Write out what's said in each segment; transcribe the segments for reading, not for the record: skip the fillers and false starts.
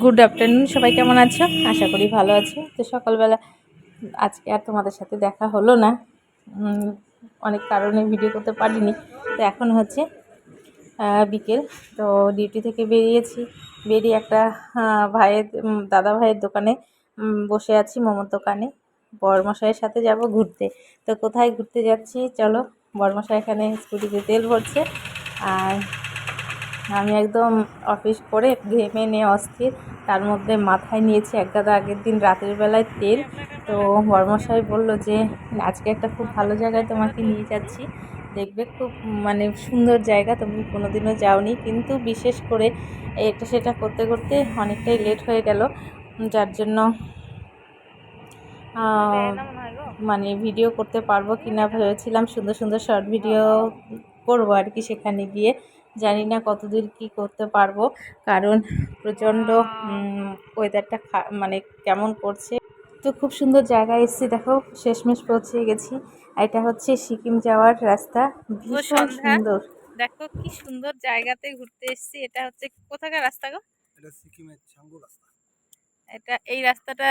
Good afternoon, সবাই কেমন আছো? আশা করি ভালো আছো। তো সকালবেলা আজকে আর তোমাদের সাথে দেখা হলো না, অনেক কারণে ভিডিও করতে পারিনি। তো এখন হচ্ছে বিকেল। তো ডিউটি থেকে বেরিয়ে একটা দাদা ভাইয়ের দোকানে বসে আছি, মোমোর দোকানে। বরমশাইয়ের সাথে যাব ঘুরতে। তো কোথায় ঘুরতে যাচ্ছি চলো। বরমশাই এখানে স্কুটিতে তেল ভরছে, আর আমি একদম অফিস করে ঘেমে নিয়ে অস্থির। তার মধ্যে মাথায় নিয়েছি এক গাদা আগের দিন রাতের বেলায় তেল। তো বর্মশাই বলল যে আজকে একটা খুব ভালো জায়গায় তোমাকে নিয়ে যাচ্ছি, দেখবে খুব সুন্দর জায়গা, তুমি কোনোদিনও যাওনি। কিন্তু বিশেষ করে এটা সেটা করতে করতে অনেকটাই লেট হয়ে গেল, যার জন্য ভিডিও করতে পারবো কি না ভেবেছিলাম। সুন্দর সুন্দর শর্ট ভিডিও করবো আর কি সেখানে গিয়ে। জানি না কতদূর কি করতে পারবো, কারণ প্রচণ্ড ওয়েদারটা কেমন করছে। তো খুব সুন্দর জায়গায় এসেছি, দেখো শেষমেশ পৌঁছে গেছি। এটা হচ্ছে সিকিম যাওয়ার রাস্তা, ভীষণ সুন্দর। দেখো কি সুন্দর জায়গাতে ঘুরতে এসেছি। এটা হচ্ছে কোথাকার রাস্তা গো? এটা সিকিমের সাঙ্গু রাস্তা। এই রাস্তাটা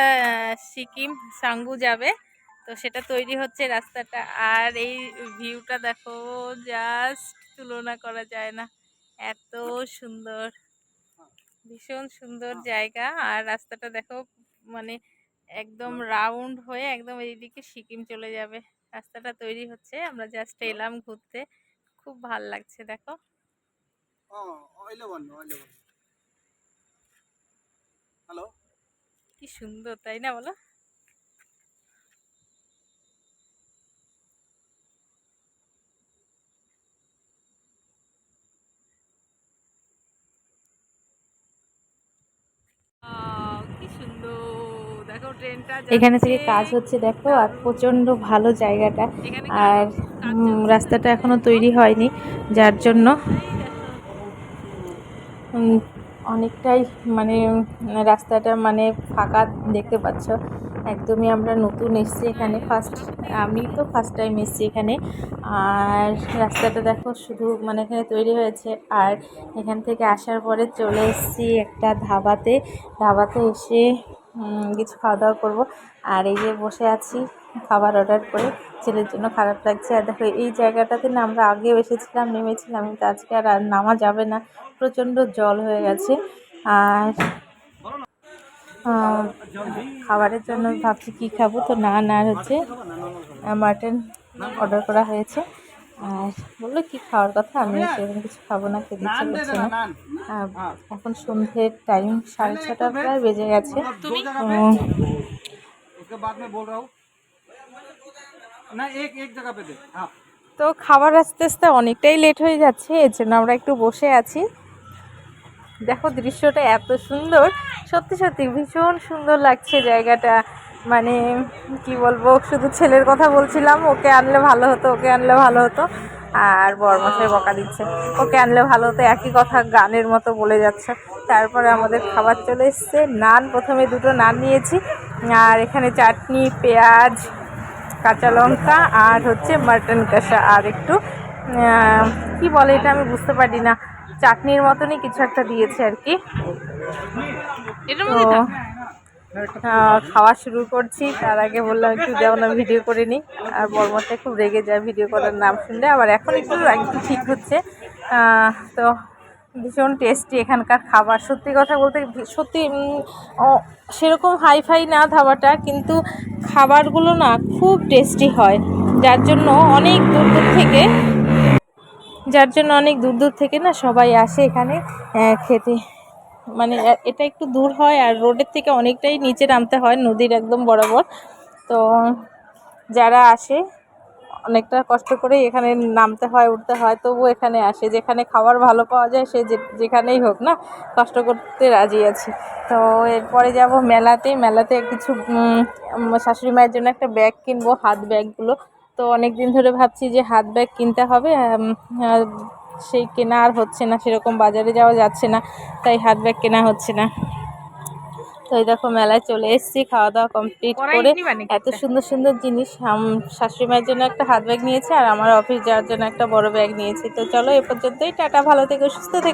সিকিম সাঙ্গু যাবে, তো সেটা তৈরি হচ্ছে রাস্তাটা। আর এই ভিউটা দেখো, জাস্ট তুলনা করা যায় না, এত সুন্দর, ভীষণ সুন্দর জায়গা। আর রাস্তাটা দেখো, একদম রাউন্ড হয়ে একদম এইদিকে সিকিম চলে যাবে। রাস্তাটা তৈরি হচ্ছে, আমরা জাস্ট এলাম ঘুরতে, খুব ভাল লাগছে। দেখো হ্যালো, কি সুন্দর, তাই না বলো? এখানে থেকে কাজ হচ্ছে দেখো, আর প্রচণ্ড ভালো জায়গাটা। আর রাস্তাটা এখনো তৈরি হয়নি, যার জন্য অনেকটাই রাস্তাটা ফাঁকা দেখতে পাচ্ছ। একদমই আমরা নতুন এসেছি এখানে, আমি তো ফার্স্ট টাইম এসেছি এখানে। আর রাস্তাটা দেখো শুধু এখানে তৈরি হয়েছে। আর এখান থেকে আসার পরে চলে এসেছি একটা ধাবাতে এসে কিছু খাওয়া দাওয়া করবো। আর এই যে বসে আছি খাবার অর্ডার করে, ছেলের জন্য খারাপ লাগছে। আর দেখো এই জায়গাটাতে না আমরা আগেও এসেছিলাম, নেমেছিলাম, কিন্তু আজকে আর নামা যাবে না, প্রচণ্ড জল হয়ে গেছে। আর খাবারের জন্য ভাবছি কী খাবো, তো নান আর হচ্ছে মাটন অর্ডার করা হয়েছে। আর বললো কি খাওয়ার কথা, আমি সেরকম কিছু খাবো না, খেতে ইচ্ছে করছে না। এখন সন্ধ্যের টাইম, 6:30 প্রায় বেজে গেছে। তো খাবার আস্তে আস্তে অনেকটাই লেট হয়ে যাচ্ছে, এর জন্য আমরা একটু বসে আছি। দেখো দৃশ্যটা এত সুন্দর, সত্যি সত্যি ভীষণ সুন্দর লাগছে জায়গাটা। কি বলবো, শুধু ছেলের কথা বলছিলাম, ওকে আনলে ভালো হতো, ওকে আনলে ভালো হতো। আর বরমশাই বকা দিচ্ছে, ওকে আনলে ভালো হতো, একই কথা গানের মতো বলে যাচ্ছে। তারপরে আমাদের খাবার চলে এসছে। নান, প্রথমে 2টো নান নিয়েছি, আর এখানে চাটনি, পেঁয়াজ, কাঁচা লঙ্কা, আর হচ্ছে মাটন কষা, আর একটু কি বলে এটা আমি বুঝতে পারি না, চাটনির মতনই কিছু একটা দিয়েছে আর কি। তো খাওয়া শুরু করছি, তার আগে বললাম একটু যেমন ভিডিও করে নিই। আর বর্মশাই খুব রেগে যায় ভিডিও করার নাম শুনলে, আবার এখন একটু ঠিক হচ্ছে। তো ভীষণ টেস্টি এখানকার খাবার, সত্যি কথা বলতে সত্যি সেরকম হাইফাই না ধাবাটা, কিন্তু খাবারগুলো না খুব টেস্টি হয়, যার জন্য অনেক দূর দূর থেকে না সবাই আসে এখানে খেতে। এটা একটু দূর হয়, আর রোডের থেকে অনেকটাই নিচে নামতে হয়, নদীর একদম বরাবর। তো যারা আসে অনেকটা কষ্ট করে এখানে নামতে হয়, উঠতে হয়, তবু এখানে আসে। যেখানে খাবার ভালো পাওয়া যায় সে যেখানেই হোক না, কষ্ট করতে রাজি আছে। তো এরপরে যাব মেলাতে কিছু শাশুড়ি মায়ের জন্য একটা ব্যাগ কিনবো, হাত ব্যাগগুলো। তো অনেক দিন ধরে ভাবছি যে হাত ব্যাগ কিনতে হবে, সেই কেনা আর হচ্ছে না, সেরকম বাজারে যাওয়া যাচ্ছে না, তাই হাত ব্যাগ কেনা হচ্ছে না। তো এই দেখো মেলায় চলে এসেছি, খাওয়া দাওয়া কমপ্লিট করে। এত সুন্দর সুন্দর জিনিস, শাশুড়ি মায়ের জন্য একটা হাত ব্যাগ নিয়েছি, আর আমার অফিস যাওয়ার জন্য একটা বড় ব্যাগ নিয়েছি। তো চলো এ পর্যন্তই, টাটা, ভালো থেকো, সুস্থ থেকো।